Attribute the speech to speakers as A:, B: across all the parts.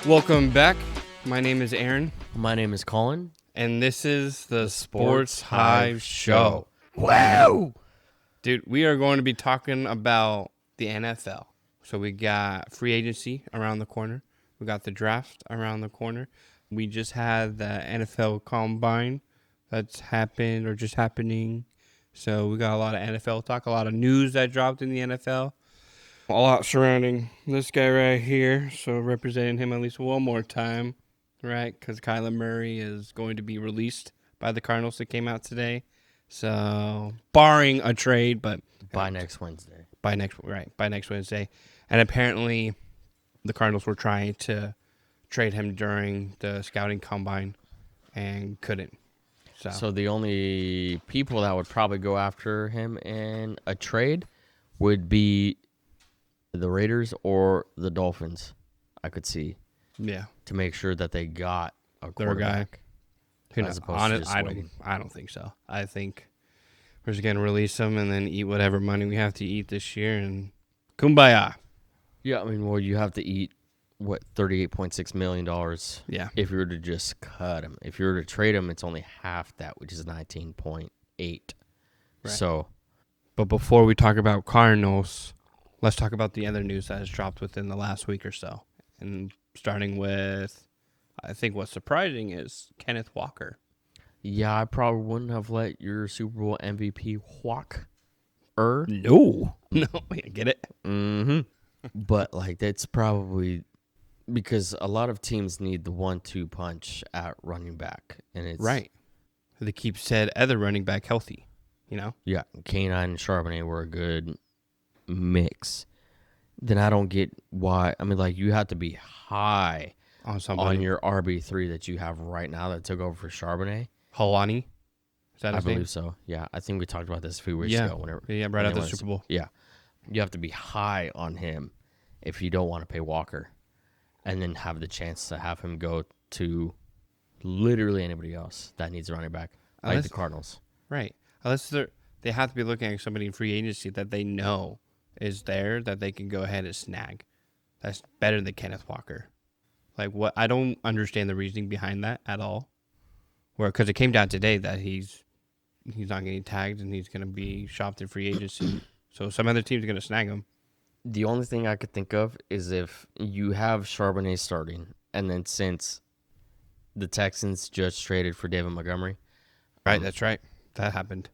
A: Welcome back. My name is Aaron.
B: My name is Collin.
A: And this is the Sports Hive Show.
B: Wow!
A: Dude, we are going to be talking about the NFL. So we got free agency around the corner. We got the draft around the corner. We just had the NFL Combine that's happened or just happening. So we got a lot of NFL talk, a lot of news that dropped in the NFL. A lot surrounding this guy right here. So representing him at least one more time, right? Because Kyler Murray is going to be released by the Cardinals that came out today. So barring a trade, but
B: By next Wednesday.
A: By next Wednesday. And apparently the Cardinals were trying to trade him during the scouting combine and couldn't.
B: So the only people that would probably go after him in a trade would be the Raiders or the Dolphins, I could see.
A: Yeah.
B: To make sure that they got a
A: Their guy.
B: As opposed to just waiting.
A: I don't think so. I think we're just going to release him and then eat whatever money we have to eat this year and kumbaya.
B: Yeah, I mean, well, you have to eat, $38.6 million if you were to just cut him. If you were to trade him, it's only half that, which is 19.8. Right. So,
A: but before we talk about Cardinals, let's talk about the other news that has dropped within the last week or so. And starting with, I think what's surprising is Kenneth Walker.
B: Yeah, I probably wouldn't have let your Super Bowl MVP walk.
A: No, I get it.
B: Mm-hmm. But, that's probably because a lot of teams need the 1-2 punch at running back. And it's
A: right. They keep said other running back healthy,
B: Yeah, Canine and Charbonnet were a good mix. Then I don't get why. I mean, you have to be high on your RB3 that you have right now that took over for Charbonnet.
A: Holani? Is that his name?
B: I believe so. Yeah, I think we talked about this a few weeks ago.
A: Right after the Super Bowl.
B: Yeah. You have to be high on him if you don't want to pay Walker and then have the chance to have him go to literally anybody else that needs a running back, the Cardinals.
A: Right. Unless they have to be looking at somebody in free agency that they know is there that they can go ahead and snag. That's better than Kenneth Walker. What? I don't understand the reasoning behind that at all. Because it came down today that he's not getting tagged and he's going to be shopped in free agency. So some other teams are going to snag him.
B: The only thing I could think of is if you have Charbonnet starting, and then since the Texans just traded for David Montgomery.
A: Right, that's right. That happened.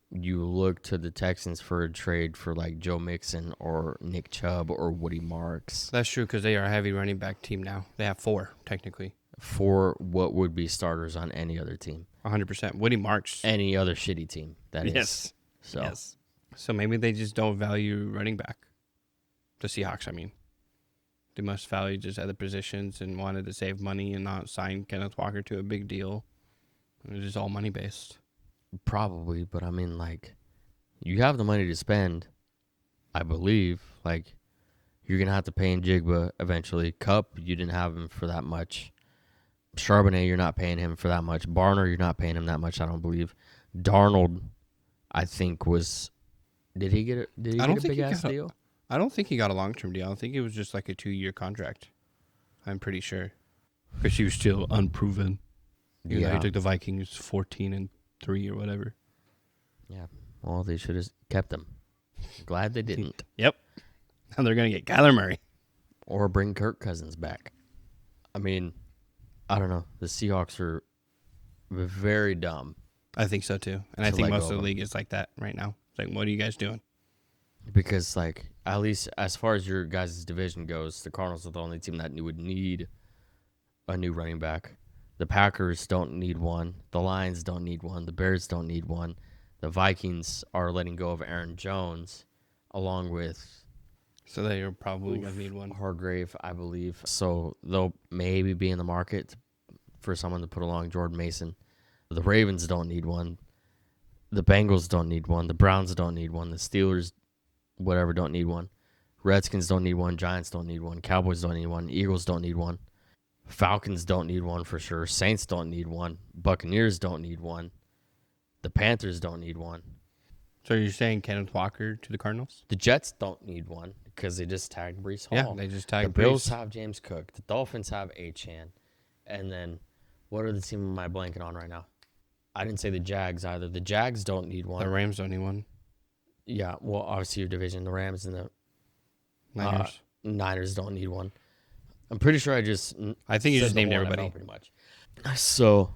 B: You look to the Texans for a trade for Joe Mixon or Nick Chubb or Woody Marks.
A: That's true because they are a heavy running back team now. They have 4, technically.
B: 4 what would be starters on any other team.
A: 100%. Woody Marks.
B: Any other shitty team, that is.
A: Yes.
B: So.
A: Yes. So maybe they just don't value running back. The Seahawks, I mean. They must value just other positions and wanted to save money and not sign Kenneth Walker to a big deal. It was just all money-based.
B: Probably, but I mean, you have the money to spend, I believe. You're going to have to pay in Jigba eventually. Cup, you didn't have him for that much. Charbonnet, you're not paying him for that much. Barner, you're not paying him that much, I don't believe. Darnold, I think was... Did he get a big-ass deal?
A: I don't think he got a long-term deal. I think it was just a 2-year contract. I'm pretty sure. Because he was still unproven. He took the Vikings 14-3 or whatever.
B: Yeah. Well, they should have kept him. Glad they didn't.
A: Yep. Now they're going to get Kyler Murray.
B: Or bring Kirk Cousins back. I mean, I don't know. The Seahawks are very dumb.
A: I think so, too. And I think most of the league is like that right now. It's what are you guys doing?
B: Because, at least as far as your guys' division goes, the Cardinals are the only team that would need a new running back. The Packers don't need one. The Lions don't need one. The Bears don't need one. The Vikings are letting go of Aaron Jones along with...
A: So they are probably going to need one.
B: Hargrave, I believe. So they'll maybe be in the market for someone to put along Jordan Mason. The Ravens don't need one. The Bengals don't need one. The Browns don't need one. The Steelers, don't need one. Redskins don't need one. Giants don't need one. Cowboys don't need one. Eagles don't need one. Falcons don't need one for sure. Saints don't need one. Buccaneers don't need one. The Panthers don't need one.
A: So you're saying Kenneth Walker to the Cardinals?
B: The Jets don't need one. Because they just tagged Breece Hall.
A: Yeah, they just tagged
B: The Bills
A: Breece.
B: have James Cook. The Dolphins have Achane. And then, what are the team am I blanking on right now? I didn't say the Jags either. The Jags don't need one.
A: The Rams don't need one.
B: Yeah, well, obviously your division, the Rams and the Niners don't need one. I'm pretty sure I
A: think you
B: said
A: just
B: the
A: named
B: whole
A: everybody.
B: NFL pretty much. So,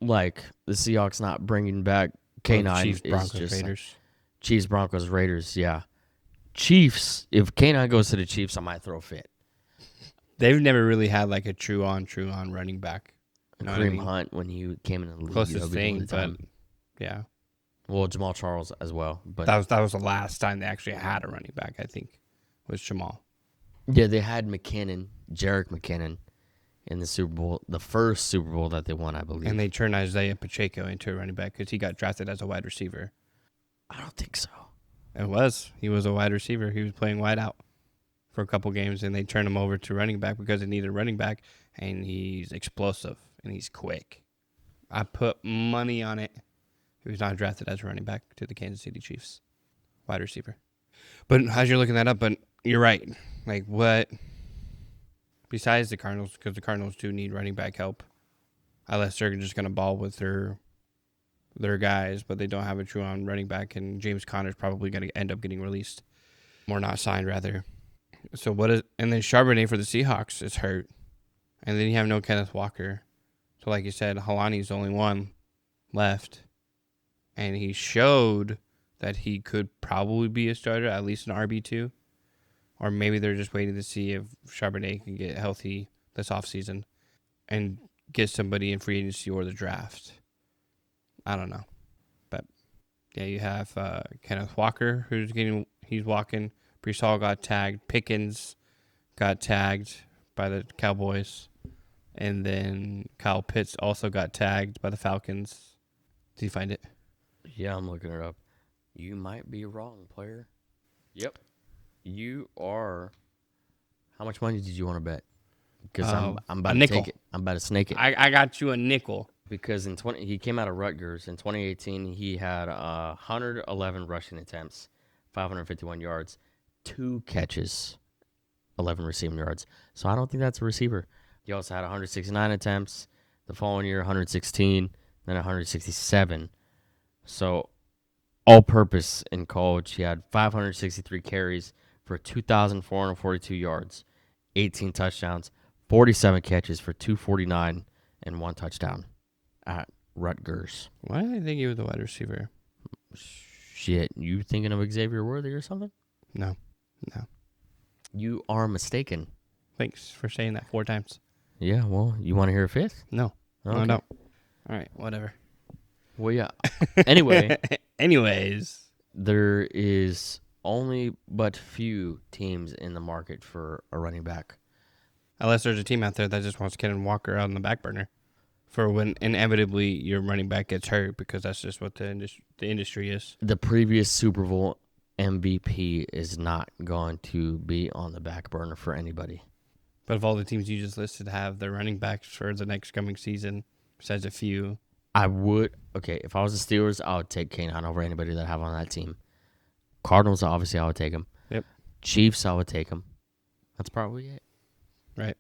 B: like, the Seahawks not bringing back K9
A: Chiefs,
B: is
A: Broncos,
B: just
A: Raiders.
B: Chiefs, Broncos, Raiders, yeah. Chiefs, if K9 goes to the Chiefs, I might throw a fit.
A: They've never really had like a true on running back. You know what I
B: Kareem
A: mean?
B: Hunt, when he came in the league,
A: Closest
B: that'll be the
A: thing,
B: only
A: but
B: time.
A: yeah.
B: Well, Jamal Charles as well. But
A: That was the last time they actually had a running back, I think, was Jamal.
B: yeah, they had Jerick McKinnon in the Super Bowl, the first Super Bowl that they won, I believe.
A: And they turned Isaiah Pacheco into a running back because he got drafted as a wide receiver.
B: I don't think so.
A: He was a wide receiver. He was playing wide out for a couple games, and they turned him over to running back because they needed a running back, and he's explosive, and he's quick. I put money on it. He was not drafted as a running back to the Kansas City Chiefs. Wide receiver. But as you're looking that up, but you're right. Like, what? Besides the Cardinals, because the Cardinals do need running back help, unless they're just going to ball with their guys, but they don't have a true on running back, and James Conner's probably going to end up getting released. Or not signed, rather. So and then Charbonnet for the Seahawks is hurt. And then you have no Kenneth Walker. So like you said, Halani's the only one left. And he showed that he could probably be a starter, at least an RB2. Or maybe they're just waiting to see if Charbonnet can get healthy this offseason and get somebody in free agency or the draft. I don't know. But, yeah, you have Kenneth Walker, he's walking. Breece Hall got tagged. Pickens got tagged by the Cowboys. And then Kyle Pitts also got tagged by the Falcons. Did you find it?
B: Yeah, I'm looking it up. You might be wrong, player. Yep. You are. How much money did you want to bet? Because I'm about to take it. I'm about to snake it.
A: I got you a nickel.
B: Because he came out of Rutgers in 2018. He had 111 rushing attempts, 551 yards, 2 catches, 11 receiving yards. So I don't think that's a receiver. He also had 169 attempts. The following year, 116, then 167. So all-purpose in college, he had 563 carries for 2,442 yards, 18 touchdowns, 47 catches for 249, and 1 touchdown at Rutgers.
A: Why did I think he was a wide receiver?
B: Shit, you thinking of Xavier Worthy or something?
A: No.
B: You are mistaken.
A: Thanks for saying that 4 times.
B: Yeah, well, you want to hear a fifth?
A: No.
B: Okay.
A: No, I don't. All right, whatever.
B: Well, yeah. Anyway.
A: Anyways.
B: There is only but few teams in the market for a running back.
A: Unless there's a team out there that just wants Kenneth Walker out on the back burner for when inevitably your running back gets hurt, because that's just what the industry is.
B: The previous Super Bowl MVP is not going to be on the back burner for anybody.
A: But if all the teams you just listed have their running backs for the next coming season, besides a few,
B: I would. Okay, if I was the Steelers, I would take K9 over anybody that I have on that team. Cardinals, obviously, I would take him.
A: Yep.
B: Chiefs, I would take him. That's probably it.
A: Right.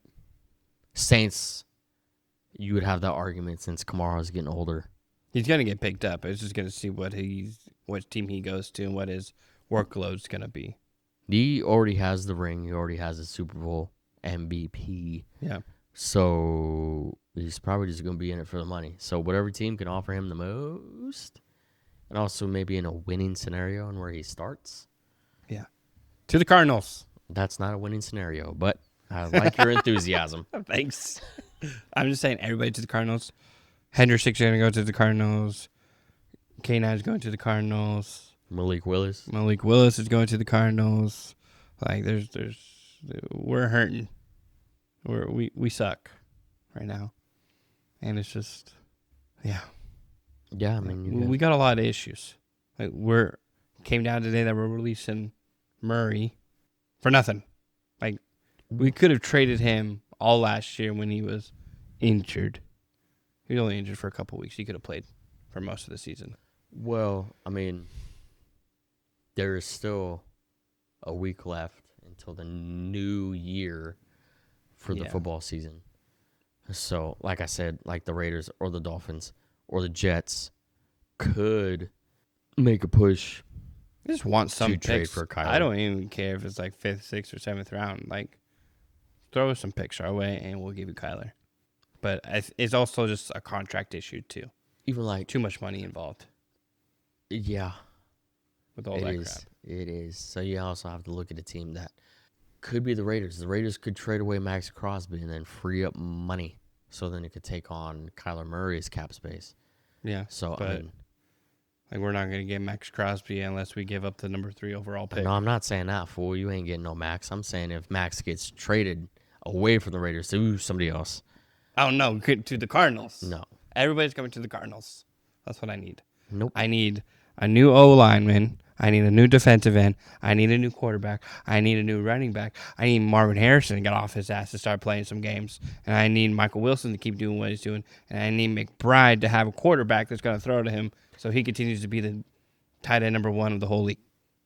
B: Saints, you would have that argument since Kamara's getting older.
A: He's going to get picked up. It's just going to see what team he goes to and what his workload's going to be.
B: He already has the ring. He already has a Super Bowl MVP.
A: Yeah.
B: So he's probably just going to be in it for the money. So whatever team can offer him the most, and also maybe in a winning scenario and where he starts.
A: Yeah. To the Cardinals.
B: That's not a winning scenario, but I like your enthusiasm.
A: Thanks. I'm just saying everybody to the Cardinals. Hendrick's going to go to the Cardinals. K9's going to the Cardinals.
B: Malik Willis
A: is going to the Cardinals. Like we're hurting. We suck right now. And it's just, yeah.
B: Yeah, I mean,
A: we got a lot of issues. Like came down today that we're releasing Murray for nothing. Like, we could have traded him all last year when he was injured. He was only injured for a couple weeks. He could have played for most of the season.
B: Well, I mean, there is still a week left until the new year for the football season. So, like I said, like the Raiders or the Dolphins or the Jets could make a push.
A: I just want some
B: to trade
A: picks.
B: for Kyler.
A: I don't even care if it's like 5th, 6th, or 7th round. Like, throw some picks our way, and we'll give you Kyler. But it's also just a contract issue, too.
B: Even like
A: Too much money involved.
B: Yeah.
A: With all that crap.
B: It is. So you also have to look at a team that could be the Raiders. The Raiders could trade away Max Crosby and then free up money so then it could take on Kyler Murray's cap space.
A: Yeah.
B: So,
A: but,
B: I mean,
A: like, we're not going to get Max Crosby unless we give up the number 3 overall pick.
B: no, I'm not saying that, fool. You ain't getting no Max. I'm saying if Max gets traded away from the Raiders to somebody else.
A: Oh, no, to the Cardinals.
B: No.
A: Everybody's coming to the Cardinals. That's what I need.
B: Nope.
A: I need a new O-lineman. I need a new defensive end. I need a new quarterback. I need a new running back. I need Marvin Harrison to get off his ass to start playing some games. And I need Michael Wilson to keep doing what he's doing. And I need McBride to have a quarterback that's going to throw to him so he continues to be the tight end number 1 of the whole league.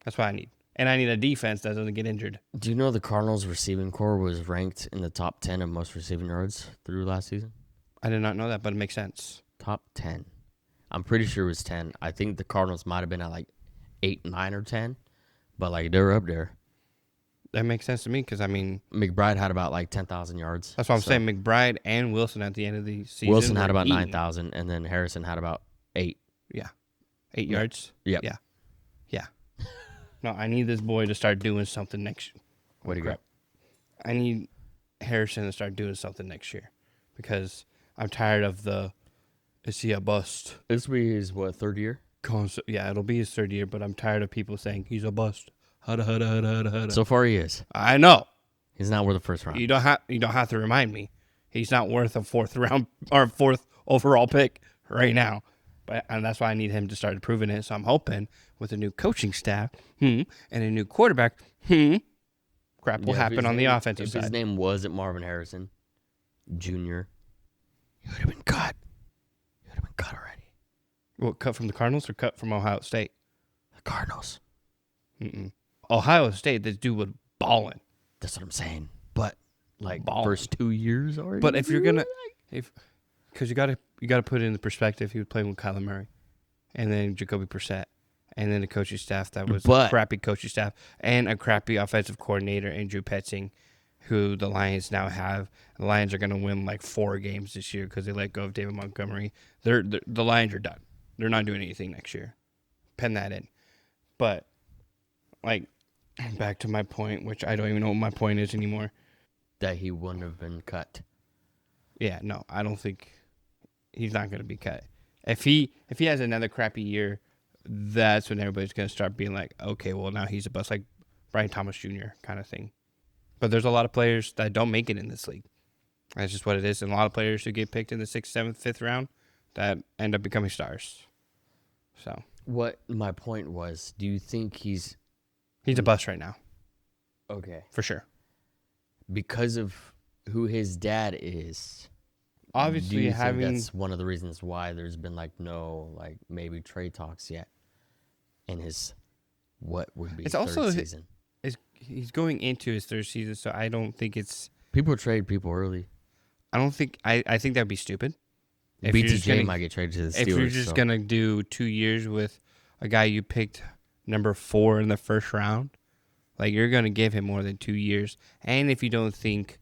A: That's what I need. And I need a defense that doesn't get injured.
B: Do you know the Cardinals receiving core was ranked in the top 10 of most receiving yards through last season?
A: I did not know that, but it makes sense.
B: Top 10. I'm pretty sure it was 10. I think the Cardinals might have been at like 8, 9, or 10, but like they're up there.
A: That makes sense to me because, I mean,
B: McBride had about like 10,000 yards.
A: That's what I'm saying. McBride and Wilson at the end of the season.
B: Wilson had about 9,000, and then Harrison had about 8.
A: Yeah. 8 yards?
B: Yep.
A: Yeah. Yeah. No, I need this boy to start doing something next year.
B: What do you got?
A: I need Harrison to start doing something next year because I'm tired of is he a bust?
B: This will be his, what, 3rd year?
A: Yeah, it'll be his 3rd year, but I'm tired of people saying he's a bust. Hudda.
B: So far he is.
A: I know.
B: He's not worth the first round.
A: You don't have to remind me. He's not worth a 4th round or 4th overall pick right now. And that's why I need him to start proving it. So I'm hoping with a new coaching staff and a new quarterback, crap will happen on the offensive side.
B: If his name wasn't Marvin Harrison Jr., he would have been cut. He would have been cut already.
A: What, cut from the Cardinals or cut from Ohio State?
B: The Cardinals.
A: Ohio State, this dude was balling.
B: That's what I'm saying. But like
A: Ballin'.
B: First 2 years already.
A: But if you're gonna, because you gotta put it in the perspective, he was playing with Kyler Murray, and then Jacoby Brissett, and then the coaching staff that was a crappy coaching staff, and a crappy offensive coordinator, Andrew Petzing, who the Lions now have. The Lions are gonna win like 4 games this year because they let go of David Montgomery. The Lions are done. They're not doing anything next year. Pen that in. But like, back to my point, which I don't even know what my point is anymore.
B: That he wouldn't have been cut.
A: Yeah, no, I don't think he's not going to be cut. If he has another crappy year, that's when everybody's going to start being like, okay, well, now he's a bust, like Brian Thomas Jr. kind of thing. But there's a lot of players that don't make it in this league. That's just what it is. And a lot of players who get picked in the 6th, 7th, 5th round that end up becoming stars. So
B: what my point was, do you think he's
A: a bust right now?
B: Okay.
A: For sure.
B: Because of who his dad is.
A: Obviously,
B: do you think that's one of the reasons why there's been no maybe trade talks yet in his what would be
A: it's
B: 3rd
A: also
B: season.
A: He's going into his 3rd season, so I don't think it's
B: people trade people early.
A: I don't think I think that'd be stupid.
B: If BTJ might get traded to the Steelers.
A: If you're just gonna do 2 years with a guy you picked number 4 in the 1st round, like you're gonna give him more than 2 years. And if you don't think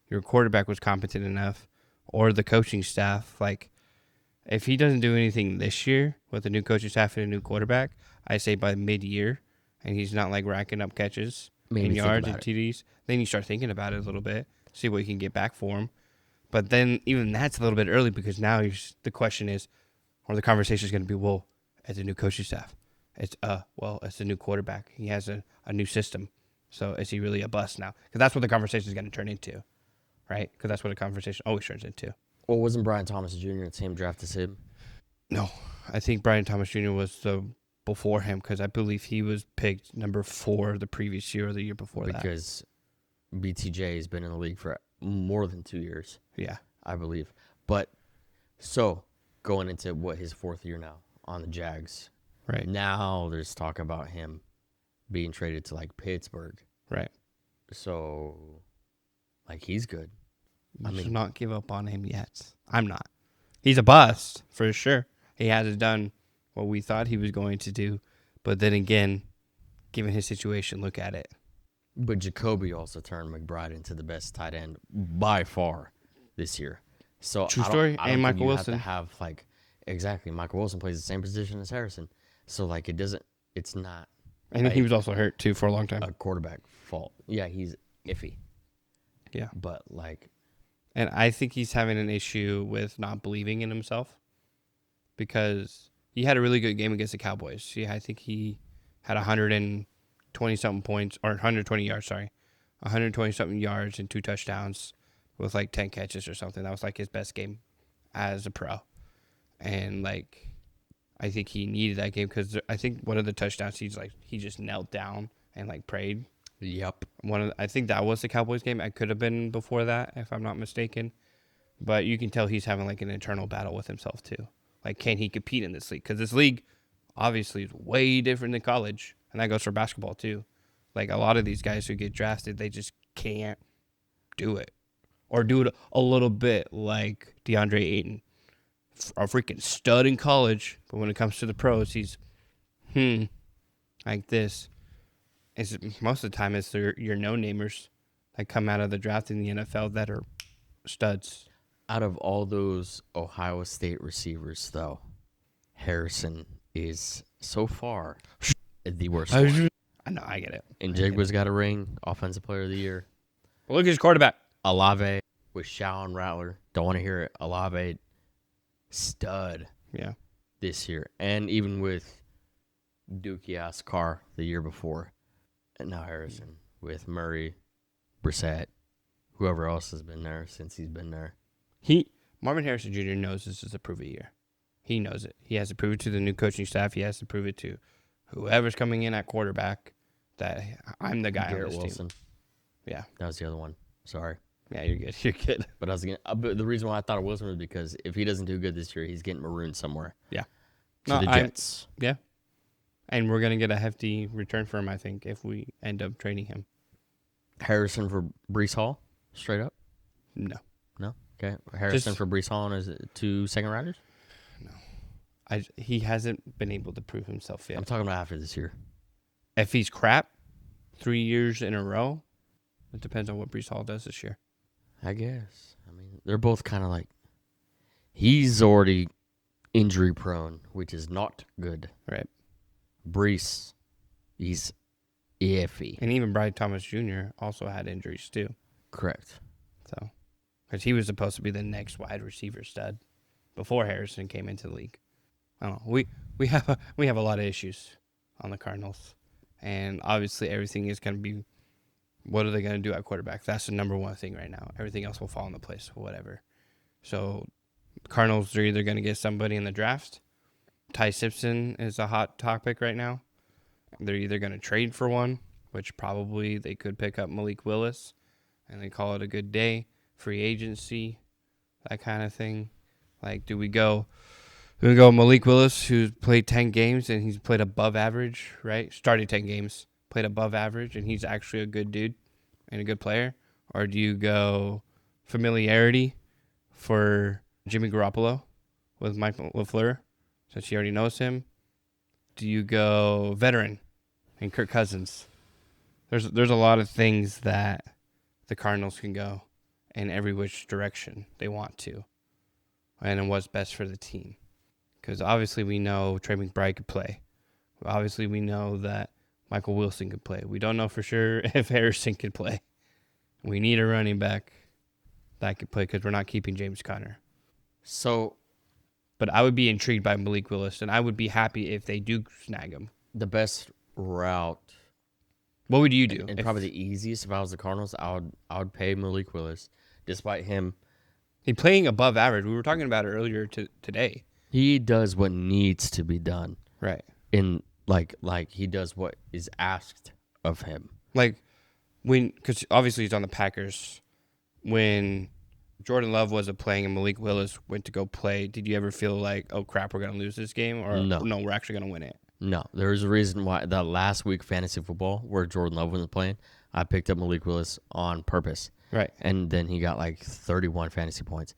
A: your quarterback was competent enough, or the coaching staff, like if he doesn't do anything this year with a new coaching staff and a new quarterback, I say by mid-year, and he's not like racking up catches and yards and TDs, then you start thinking about it a little bit, see what you can get back for him. But then even that's a little bit early because now the question is, or the conversation is going to be, well, it's a new coaching staff. It's a new quarterback. He has a new system. So is he really a bust now? Because that's what the conversation is going to turn into, right? Because that's what a conversation always turns into.
B: Well, wasn't Brian Thomas Jr. the same draft as him?
A: No, I think Brian Thomas Jr. was before him because I believe he was picked number 4 the previous year or the year before that.
B: Because BTJ has been in the league for more than 2 years.
A: Yeah.
B: I believe. But so going into his 4th year now on the Jags.
A: Right.
B: Now there's talk about him being traded to Pittsburgh.
A: Right.
B: So, like, he's good.
A: Let's not give up on him yet. I'm not. He's a bust, for sure. He hasn't done what we thought he was going to do. But then again, given his situation, look at it.
B: But Jacoby also turned McBride into the best tight end by far this year. So
A: True story.
B: I don't
A: And
B: think
A: Michael
B: you
A: Wilson.
B: have to have, like, exactly. Michael Wilson plays the same position as Harrison. So, like, it's not
A: And he was also hurt, too, for a long time.
B: a quarterback fault. Yeah, he's iffy.
A: Yeah.
B: But, like,
A: And I think he's having an issue with not believing in himself because he had a really good game against the Cowboys. Yeah, I think he had 120-something points, or 120 yards, sorry. 120-something yards and 2 touchdowns with, like, 10 catches or something. That was, like, his best game as a pro. And, like, I think he needed that game because I think one of the touchdowns, he just knelt down and, like, prayed.
B: yep.
A: I think that was the Cowboys game. I could have been before that, if I'm not mistaken. But you can tell he's having like an internal battle with himself too. Like, can he compete in this league? Because this league obviously is way different than college, and that goes for basketball too. Like, a lot of these guys who get drafted, they just can't do it, or do it a little bit. Like DeAndre Ayton, a freaking stud in college, but when it comes to the pros, he's like this. Most of the time, it's your no-namers that come out of the draft in the NFL that are studs.
B: Out of all those Ohio State receivers, though, Harrison is so far the worst one.
A: I know, I get it.
B: And Jigba's got a ring, Offensive Player of the Year.
A: Well, look at his quarterback.
B: Olave with Shaw and Rattler. Don't want to hear it. Olave, stud
A: Yeah.
B: this year. And even with Dookie-ass Carr the year before. And now Harrison with Murray, Brissett, whoever else has been there since he's been there.
A: Marvin Harrison Jr. knows this is a prove it year. He knows it. He has to prove it to the new coaching staff. He has to prove it to whoever's coming in at quarterback that I'm the guy
B: Garrett
A: on this
B: Wilson.
A: team. Yeah.
B: That was the other one. Sorry.
A: Yeah, you're good. You're good.
B: But the reason why I thought of Wilson was because if he doesn't do good this year, he's getting marooned somewhere.
A: Yeah.
B: To the Jets.
A: Yeah. And we're going to get a hefty return for him, I think, if we end up trading him.
B: Harrison for Breece Hall, straight up?
A: No.
B: No? Okay. Harrison for Breece Hall and is it 2 second rounders?
A: No. He hasn't been able to prove himself yet.
B: I'm talking about after this year.
A: If he's crap 3 years in a row, it depends on what Breece Hall does this year.
B: I guess. I mean, they're both kind of like, he's already injury prone, which is not good.
A: Right.
B: Breece, he's iffy.
A: And even Brian Thomas Jr. also had injuries too.
B: Correct.
A: So, because he was supposed to be the next wide receiver stud before Harrison came into the league. I don't know. We have a lot of issues on the Cardinals, and obviously everything is going to be, what are they going to do at quarterback? That's the number one thing right now. Everything else will fall into place, whatever. So, Cardinals are either going to get somebody in the draft. Ty Simpson is a hot topic right now. They're either going to trade for one, which probably they could pick up Malik Willis, and they call it a good day. Free agency, that kind of thing. Like, do we go Malik Willis, who's played 10 games and he's played above average, right? Started 10 games, played above average, and he's actually a good dude and a good player? Or do you go familiarity for Jimmy Garoppolo with Mike LaFleur, since he already knows him? Do you go veteran and Kirk Cousins? There's a lot of things that the Cardinals can go in every which direction they want to, and what's best for the team. Because obviously we know Trey McBride could play. Obviously we know that Michael Wilson could play. We don't know for sure if Harrison could play. We need a running back that could play because we're not keeping James Conner.
B: So,
A: but I would be intrigued by Malik Willis, and I would be happy if they do snag him.
B: the best route,
A: What would you do?
B: and probably the easiest if I was the Cardinals, I would pay Malik Willis, despite him.
A: He's playing above average. We were talking about it earlier today.
B: He does what needs to be done.
A: Right.
B: In like he does what is asked of him.
A: Like, because obviously he's on the Packers. When Jordan Love wasn't playing and Malik Willis went to go play, did you ever feel like, oh crap, we're going to lose this game? Or
B: No,
A: we're actually going to win it?
B: No, there's a reason why that last week fantasy football where Jordan Love wasn't playing, I picked up Malik Willis on purpose.
A: Right.
B: And then he got like 31 fantasy points.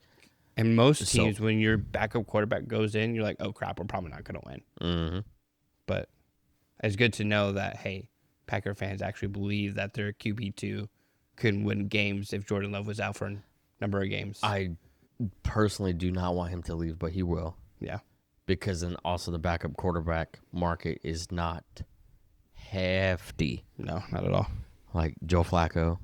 A: And most teams, when your backup quarterback goes in, you're like, oh, crap, we're probably not going to win.
B: Mm-hmm.
A: But it's good to know that, hey, Packer fans actually believe that their QB2 could win games if Jordan Love was out for a number of games.
B: I personally do not want him to leave, but he will.
A: Yeah.
B: Because then also the backup quarterback market is not hefty.
A: No, not at all.
B: Like Joe Flacco.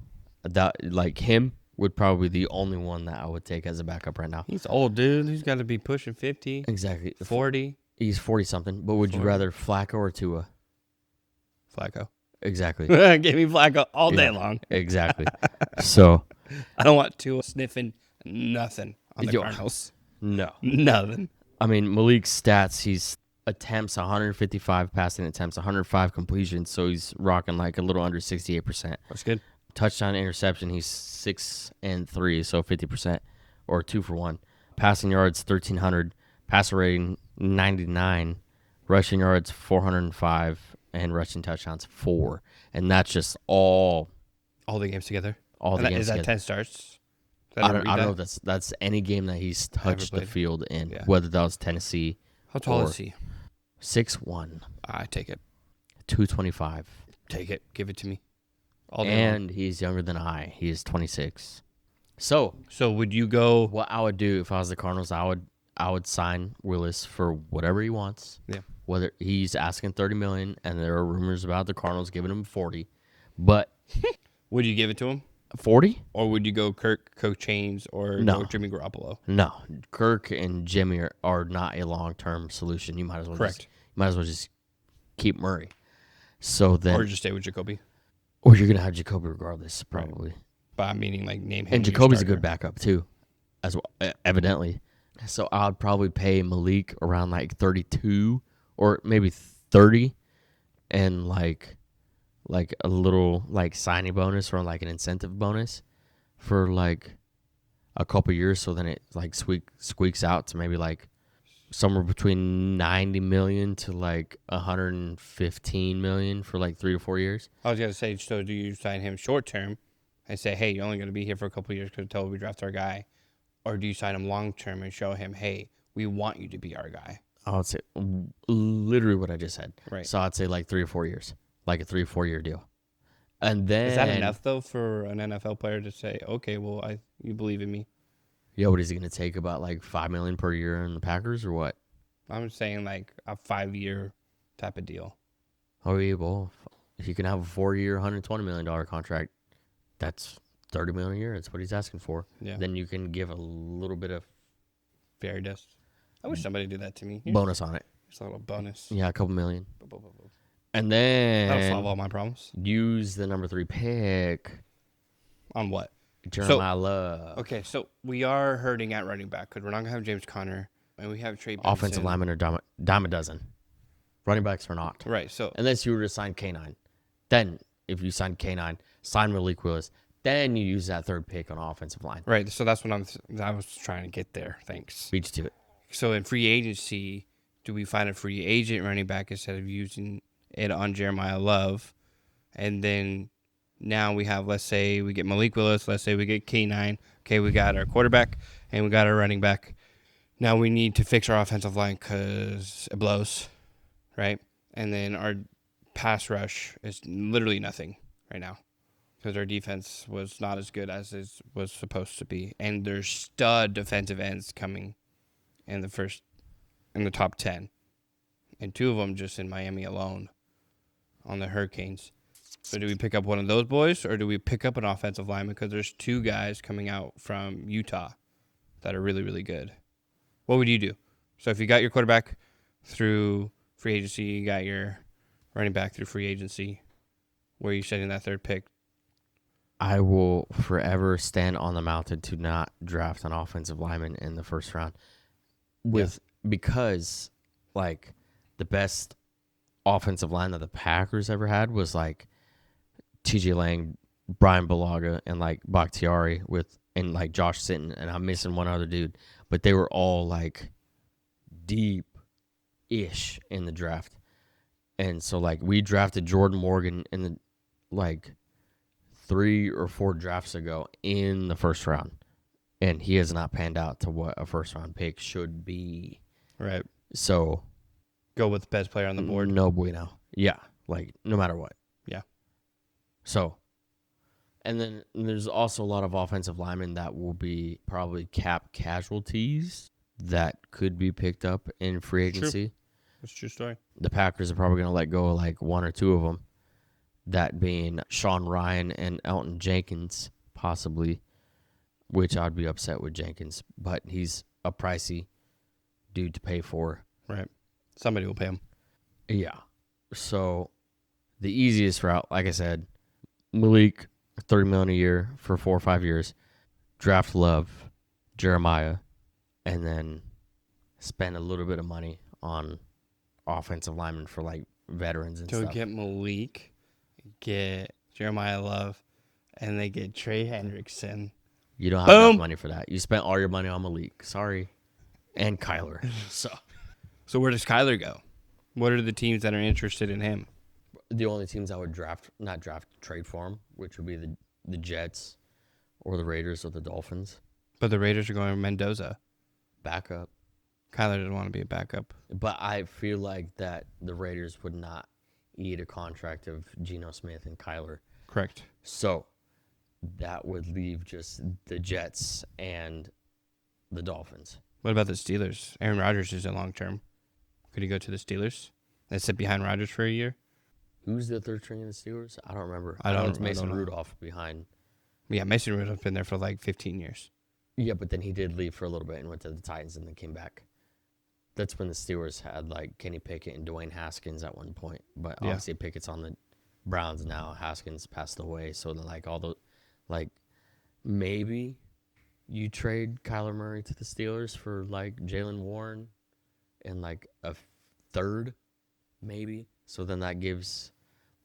B: Like him would probably be the only one that I would take as a backup right now.
A: He's old, dude. He's got to be pushing 50.
B: Exactly.
A: 40.
B: He's 40-something. But would you rather Flacco or Tua?
A: Flacco.
B: Exactly.
A: Give me Flacco all day long.
B: Exactly. So
A: I don't want Tua sniffing nothing on the Cardinals.
B: No.
A: Nothing.
B: I mean, Malik's stats, he's attempts 155 passing attempts, 105 completions, so he's rocking like a little under 68%.
A: That's good.
B: Touchdown interception, he's 6-3, so 50% or 2 for 1. Passing yards 1,300, passer rating 99, rushing yards 405, and rushing touchdowns 4. And that's just all
A: the games together.
B: Games
A: is that
B: together.
A: 10 starts?
B: I don't know if that's any game that he's touched the field in, whether that was Tennessee.
A: How tall is he?
B: 6'1".
A: I take it.
B: 225.
A: Take it. Give it to me. All day
B: And
A: long.
B: he's younger than I. He is 26. So
A: would you go?
B: What I would do if I was the Cardinals, I would sign Willis for whatever he wants.
A: Yeah.
B: Whether he's asking $30 million, and there are rumors about the Cardinals giving him 40, but
A: would you give it to him?
B: 40?
A: Or would you go Kirk Chains or go Jimmy Garoppolo?
B: No, Kirk and Jimmy are not a long-term solution. You might as well just keep Murray. So then,
A: or just stay with Jacoby.
B: Or you're gonna have Jacoby regardless, probably.
A: Right. But I'm meaning like name him.
B: And Jacoby's a good backup too, as well, evidently. So I'd probably pay Malik around like 32 or maybe 30, and like a little like signing bonus or like an incentive bonus for like a couple years, so then it like squeaks out to maybe like somewhere between 90 million to like 115 million for like 3 to 4 years.
A: I was gonna say, so do you sign him short term and say, hey, you're only gonna be here for a couple of years until we draft our guy, or do you sign him long term and show him, hey, we want you to be our guy?
B: I would say literally what I just said.
A: Right.
B: So I'd say like 3 or 4 years, like a 3 or 4 year deal. And then
A: is that enough though for an NFL player to say, okay, well, you believe in me?
B: Yeah, what is he gonna take, about like $5 million per year in the Packers or what?
A: I'm saying like a 5-year type of deal.
B: Oh yeah, well, if you can have a 4-year, $120 million contract, that's $30 million a year. That's what he's asking for.
A: Yeah.
B: Then you can give a little bit of
A: fairy dust. I wish somebody did that to me.
B: Bonus on it.
A: Just a little bonus.
B: Yeah, a couple million. And then
A: that'll solve all my problems.
B: Use the number 3 pick.
A: On what?
B: Jeremiah Love.
A: Okay, so we are hurting at running back because we're not going to have James Conner, and we have Trey Benson.
B: Offensive linemen are dime a dozen. Running backs are not.
A: Right, so
B: unless you were to sign K9. Then, if you sign K9, sign Malik Willis, then you use that 3rd pick on offensive line.
A: Right, so that's what I was trying to get there. Thanks.
B: Beat you to it.
A: So in free agency, do we find a free agent running back instead of using it on Jeremiah Love? And then now we have, let's say we get Malik Willis, let's say we get K9. Okay, we got our quarterback and we got our running back. Now we need to fix our offensive line because it blows, right? And then our pass rush is literally nothing right now because our defense was not as good as it was supposed to be. And there's stud defensive ends coming in the top 10. And 2 of them just in Miami alone on the Hurricanes. So do we pick up one of those boys, or do we pick up an offensive lineman? Because there's 2 guys coming out from Utah that are really, really good. What would you do? So if you got your quarterback through free agency, you got your running back through free agency, where are you setting that 3rd pick?
B: I will forever stand on the mountain to not draft an offensive lineman in the 1st round. Because like the best offensive line that the Packers ever had was like TJ Lang, Brian Bulaga, and like Bakhtiari and like Josh Sitton, and I'm missing one other dude, but they were all like deep-ish in the draft. And so like we drafted Jordan Morgan in the like 3 or 4 drafts ago in the first round, and he has not panned out to what a first-round pick should be.
A: Right.
B: So
A: Go with the best player on the board.
B: no bueno. Yeah, like no matter what.
A: Yeah.
B: So, and then there's also a lot of offensive linemen that will be probably cap casualties that could be picked up in free agency.
A: That's a true story.
B: The Packers are probably going to let go of like 1 or 2 of them. That being Sean Ryan and Elton Jenkins, possibly, which I'd be upset with Jenkins, but he's a pricey dude to pay for.
A: Right. Somebody will pay him.
B: Yeah. So the easiest route, like I said, Malik, $30 million a year for 4 or 5 years. Draft Love, Jeremiah, and then spend a little bit of money on offensive linemen for like veterans and stuff.
A: Get Malik, get Jeremiah Love, and they get Trey Hendrickson.
B: You don't have enough money for that. You spent all your money on Malik. Sorry. And Kyler.
A: So where does Kyler go? What are the teams that are interested in him?
B: The only teams I would trade for him, which would be the Jets or the Raiders or the Dolphins.
A: But the Raiders are going with Mendoza.
B: Backup.
A: Kyler doesn't want to be a backup.
B: But I feel like that the Raiders would not eat a contract of Geno Smith and Kyler.
A: Correct.
B: So that would leave just the Jets and the Dolphins.
A: What about the Steelers? Aaron Rodgers is a long term. Could he go to the Steelers and sit behind Rodgers for a year?
B: Who's the third string in the Steelers? I don't remember.
A: I don't
B: know it's Mason
A: know.
B: Rudolph behind.
A: Yeah, Mason Rudolph's been there for like 15 years.
B: Yeah, but then he did leave for a little bit and went to the Titans and then came back. That's when the Steelers had like Kenny Pickett and Dwayne Haskins at one point. But obviously Pickett's on the Browns now. Haskins passed away. So like all the maybe you trade Kyler Murray to the Steelers for like Jalen Warren and like a third, maybe. So then that gives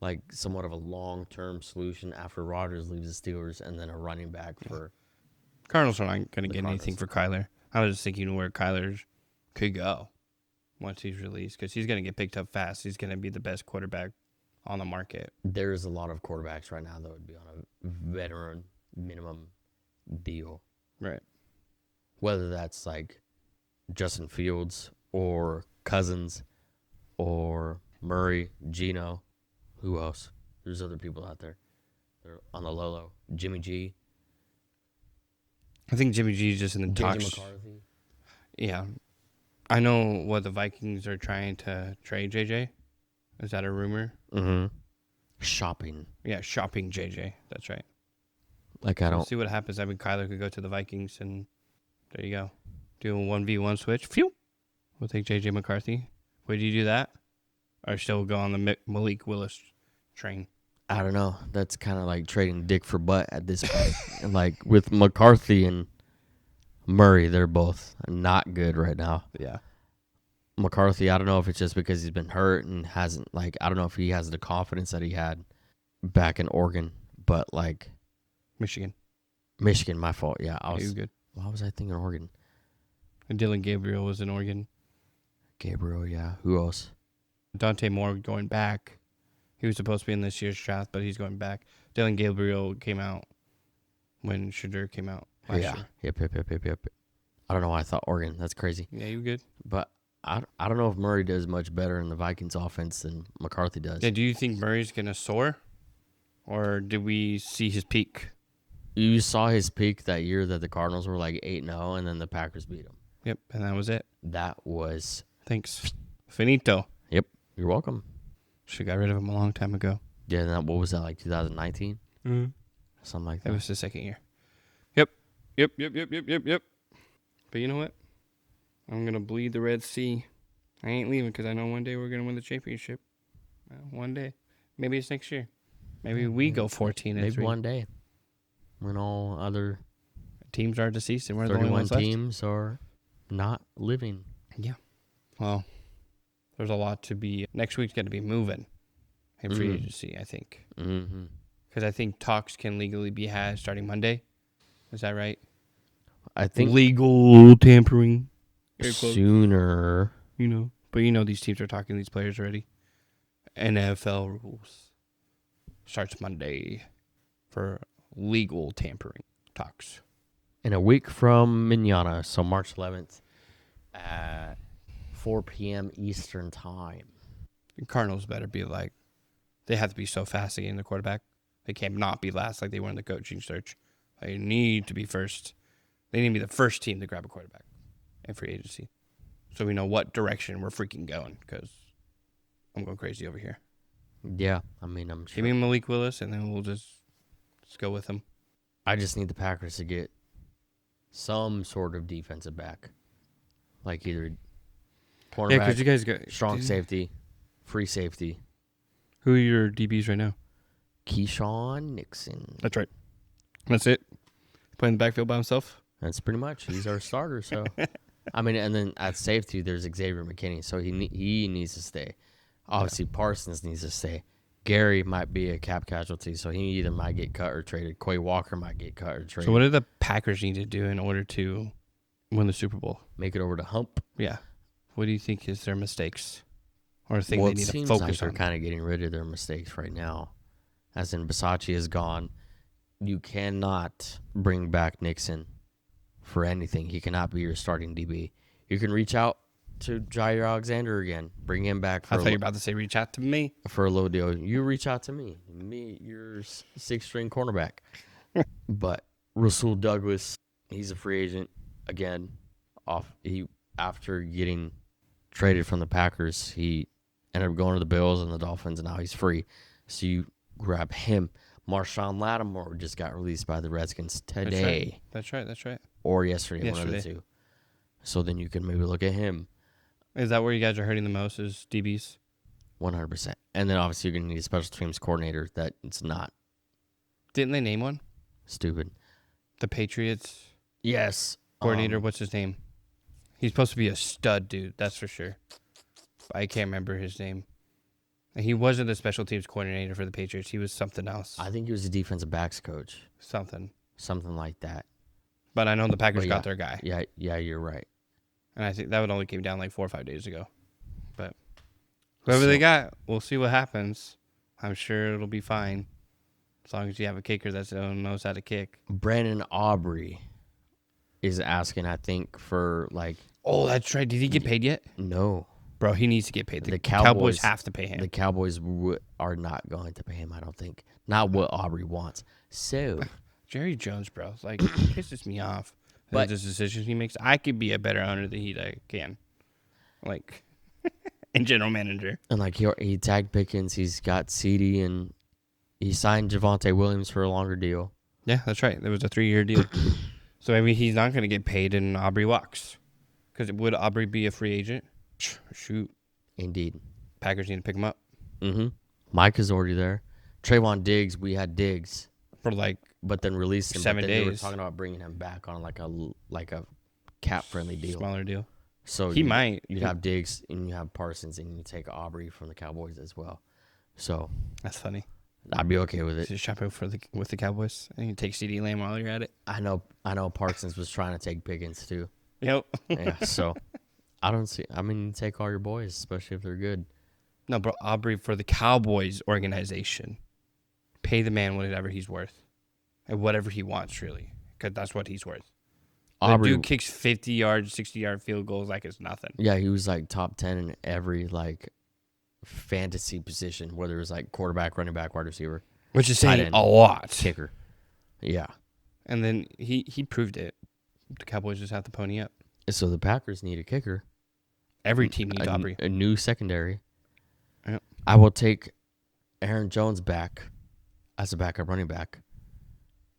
B: like somewhat of a long-term solution after Rodgers leaves the Steelers and then a running back for.
A: Cardinals are not going to get anything for Kyler. I was just thinking where Kyler could go once he's released because he's going to get picked up fast. He's going to be the best quarterback on the market.
B: There's a lot of quarterbacks right now that would be on a veteran minimum deal.
A: Right.
B: Whether that's like Justin Fields or Cousins or Murray, Geno, who else? There's other people out there. They're on the low. Jimmy G.
A: I think Jimmy G is just in the talks.
B: JJ McCarthy.
A: Yeah. I know what the Vikings are trying to trade JJ. Is that a rumor?
B: Mm-hmm. Shopping.
A: Yeah, shopping JJ. That's right.
B: Like I don't
A: We'll see what happens. I mean, Kyler could go to the Vikings, and there you go. Do a 1v1 switch. Phew. We'll take JJ McCarthy. Would you do that? Or still go on the Malik Willis train?
B: I don't know. That's kind of like trading dick for butt at this point. And like with McCarthy and Murray, they're both not good right now.
A: Yeah.
B: McCarthy, I don't know if it's just because he's been hurt and hasn't, like, I don't know if he has the confidence that he had back in Oregon, but like
A: Michigan,
B: my fault. Yeah,
A: he was good.
B: Why was I thinking Oregon?
A: And Dylan Gabriel was in Oregon.
B: Gabriel, yeah. Who else?
A: Dante Moore going back. He was supposed to be in this year's draft, but he's going back. Dylan Gabriel came out when Shadur came out last year.
B: Yep. I don't know why I thought Oregon. That's crazy.
A: Yeah, you good?
B: But I don't know if Murray does much better in the Vikings offense than McCarthy does.
A: Yeah, do you think Murray's going to soar? Or did we see his peak?
B: You saw his peak that year that the Cardinals were like 8-0, and then the Packers beat him.
A: Yep, and that was it.
B: That was...
A: Thanks. Finito.
B: Yep, you're welcome.
A: Should have got rid of him a long time ago.
B: Yeah, and what was that, like 2019?
A: Mm-hmm.
B: Something like that.
A: That was the second year. Yep. But you know what? I'm going to bleed the Red Sea. I ain't leaving because I know one day we're going to win the championship. One day. Maybe it's next year. Maybe we go 14-3.
B: Maybe one day. When all other
A: teams are deceased and we're the only ones left.
B: 31 teams are not living.
A: Yeah. Well, there's a lot to be. Next week's got to be moving in free agency, I think.
B: Mm-hmm.
A: Because I think talks can legally be had starting Monday. Is that right?
B: I think
A: legal tampering.
B: Sooner.
A: But these teams are talking to these players already. NFL rules. Starts Monday. for legal tampering talks.
B: In a week from Manana, so March 11th at 4 p.m. Eastern time.
A: The Cardinals better be like, they have to be so fast to get in the quarterback. They can't not be last like they were in the coaching search. They need to be first. They need to be the first team to grab a quarterback in free agency. So we know what direction we're freaking going, because I'm going crazy over here.
B: Yeah, I mean, I'm sure.
A: Give me Malik Willis, and then we'll just go with him.
B: I just need the Packers to get some sort of defensive back. Like either cornerback,
A: Yeah, because you guys got
B: strong safety, free safety.
A: Who are your DBs right now?
B: Keyshawn Nixon.
A: That's right. That's it. Playing the backfield by himself.
B: That's pretty much. He's our starter. So, I mean, and then at safety, there's Xavier McKinney. So he needs to stay. Obviously, Parsons needs to stay. Gary might be a cap casualty, so he either might get cut or traded. Quay Walker might get cut or traded.
A: So what do the Packers need to do in order to win the Super Bowl?
B: Make it over to Hump.
A: Yeah. What do you think is their mistakes? Or the thing
B: Well,
A: they need
B: it
A: to
B: seems
A: focus
B: like they're
A: on?
B: kind of getting rid of their mistakes right now. As in, Versace is gone. You cannot bring back Nixon for anything. He cannot be your starting DB. You can reach out to Jair Alexander again. Bring him back
A: I thought you were about to say reach out to me.
B: for a low deal. You reach out to me. You're sixth-string cornerback. But Rasul Douglas, he's a free agent again. After getting traded from the Packers, he ended up going to the Bills and the Dolphins, and now he's free. So you grab him. Marshawn Lattimore just got released by the Redskins today.
A: That's right.
B: Or yesterday, one of the two. So then you can maybe look at him.
A: Is that where you guys are hurting the most, is DBs?
B: 100%. And then obviously you're going to need a special teams coordinator that it's not
A: Didn't they name one?
B: stupid.
A: The Patriots
B: Yes.
A: coordinator, what's his name? He's supposed to be a stud, dude. That's for sure. I can't remember his name. He wasn't the special teams coordinator for the Patriots. He was something else.
B: I think he was a defensive backs coach.
A: Something
B: like that.
A: But I know the Packers
B: But
A: got their guy.
B: Yeah, you're right.
A: And I think that one only came down like 4 or 5 days ago. But whoever they got, we'll see what happens. I'm sure it'll be fine. As long as you have a kicker that knows how to kick.
B: Brandon Aubrey is asking, I think, for like...
A: Oh, that's right. Did he get paid yet?
B: No.
A: Bro, he needs to get paid.
B: The
A: Cowboys have to pay him.
B: The Cowboys are not going to pay him, I don't think. Not what Aubrey wants. So...
A: Jerry Jones, bro, like, pisses me off. But the decisions he makes, I could be a better owner than he can. Like, and general manager.
B: And like he tagged Pickens, he's got CD, and he signed Javonte Williams for a longer deal.
A: Yeah, that's right. There was a 3-year deal. So maybe he's not going to get paid and Aubrey walks. Because would Aubrey be a free agent? Shoot.
B: Indeed.
A: Packers need to pick him up.
B: Mm-hmm. Mike is already there. Trayvon Diggs, we had Diggs.
A: For like...
B: But then released him.
A: 7 days.
B: They were talking about bringing him back on like a cap-friendly deal.
A: Smaller deal.
B: So
A: he might.
B: You have Diggs and you have Parsons and you take Aubrey from the Cowboys as well. So
A: that's funny.
B: I'd be okay with it.
A: Just shop out with the Cowboys and you take CD Lamb while you're at it.
B: I know Parsons was trying to take Pickens too.
A: Yep.
B: Yeah. So you take all your boys, especially if they're good.
A: No, bro, Aubrey for the Cowboys organization. Pay the man whatever he's worth. And whatever he wants, really. Because that's what he's worth. The dude kicks 50-yard, 60-yard field goals like it's nothing.
B: Yeah, he was like top 10 in every like fantasy position, whether it was like quarterback, running back, wide receiver.
A: Which is saying a lot.
B: Kicker. Yeah.
A: And then he proved it. The Cowboys just have to pony up.
B: So the Packers need a kicker.
A: Every team needs Aubrey.
B: A new secondary.
A: Yep.
B: I will take Aaron Jones back as a backup running back.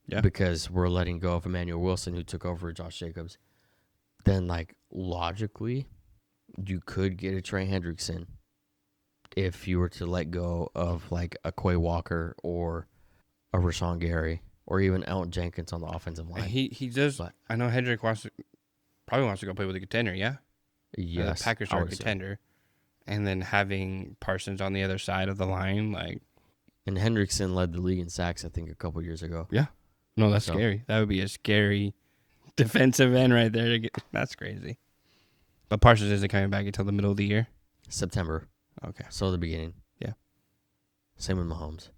B: Yeah. Because we're letting go of Emmanuel Wilson, who took over Josh Jacobs. Then, like, logically, you could get a Trey Hendrickson if you were to let go of, like, a Quay Walker or a Rashawn Gary or even Elton Jenkins on the offensive line.
A: He does. But I know Hendrick probably wants to go play with a contender, yeah?
B: Yes.
A: The Packers are a contender. And then having Parsons on the other side of the line, like.
B: And Hendrickson led the league in sacks, I think, a couple years ago.
A: Yeah. No, that's scary. That would be a scary defensive end right there. That's crazy. But Parsons isn't coming back until the middle of the year?
B: September.
A: Okay.
B: So the beginning.
A: Yeah.
B: Same with Mahomes.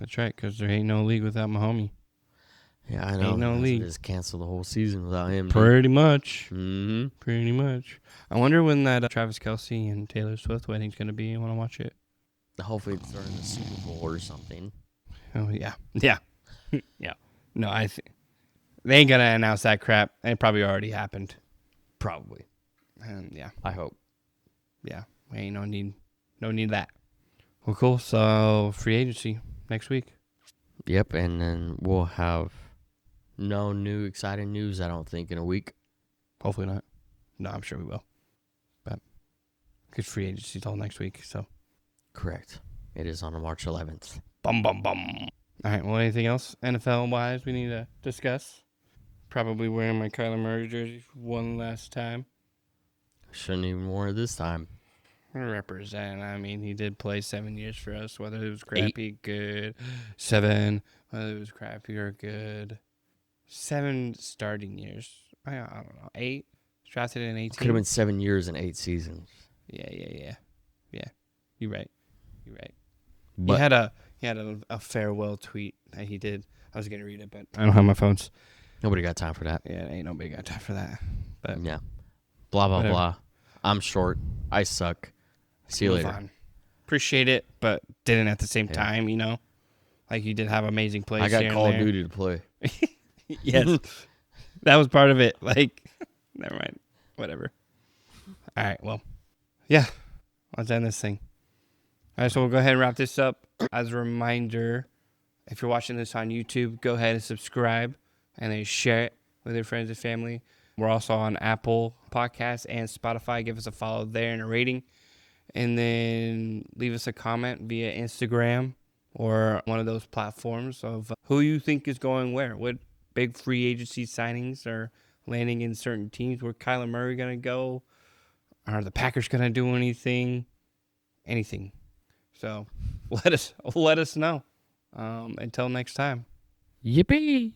A: That's right, because there ain't no league without my homie.
B: Yeah, I know.
A: Ain't no league.
B: Just cancel the whole season without him.
A: Pretty much.
B: Mm-hmm.
A: Pretty much. I wonder when that Travis Kelce and Taylor Swift wedding's going to be. I want to watch it.
B: Hopefully it's during the Super Bowl or something.
A: Oh, yeah. Yeah. Yeah. No, I think they ain't going to announce that crap. It probably already happened.
B: Probably.
A: And yeah.
B: I hope.
A: Yeah. Ain't no need of that. Well, cool. So, free agency next week.
B: Yep, and then we'll have no new exciting news, I don't think, in a week.
A: Hopefully not. No, I'm sure we will. But because free agency's all next week, so.
B: Correct. It is on March 11th.
A: Bum, bum, bum. All right, well, anything else NFL-wise we need to discuss? Probably wearing my Kyler Murray jersey one last time.
B: Shouldn't even wear it this time.
A: Represent. I mean, he did play 7 years for us, whether it was crappy, good. 7, whether it was crappy or good. 7 starting years. I don't know. 8. Drafted in 18.
B: Could have been 7 years and 8 seasons.
A: Yeah. You're right.
B: But
A: He had a farewell tweet that he did. I was gonna read it, but I don't have my phones.
B: nobody got time for that.
A: Yeah, ain't nobody got time for that. But
B: Yeah. Blah, blah,
A: whatever.
B: blah. I'm short. I suck. See you
A: move
B: later.
A: on. Appreciate it, but didn't at the same
B: Yeah.
A: time, you know. Like you did have amazing plays.
B: I got
A: here
B: Call
A: and
B: of
A: there.
B: Duty to play.
A: Yes, that was part of it. Like, never mind. Whatever. All right. Well, yeah. Let's end this thing. All right. So we'll go ahead and wrap this up. As a reminder, if you're watching this on YouTube, go ahead and subscribe and then share it with your friends and family. We're also on Apple Podcasts and Spotify. Give us a follow there and a rating. And then leave us a comment via Instagram or one of those platforms of who you think is going where. What big free agency signings are landing in certain teams? Where Kyler Murray going to go? Are the Packers going to do anything? Anything. So let us know. Until next time.
B: Yippee!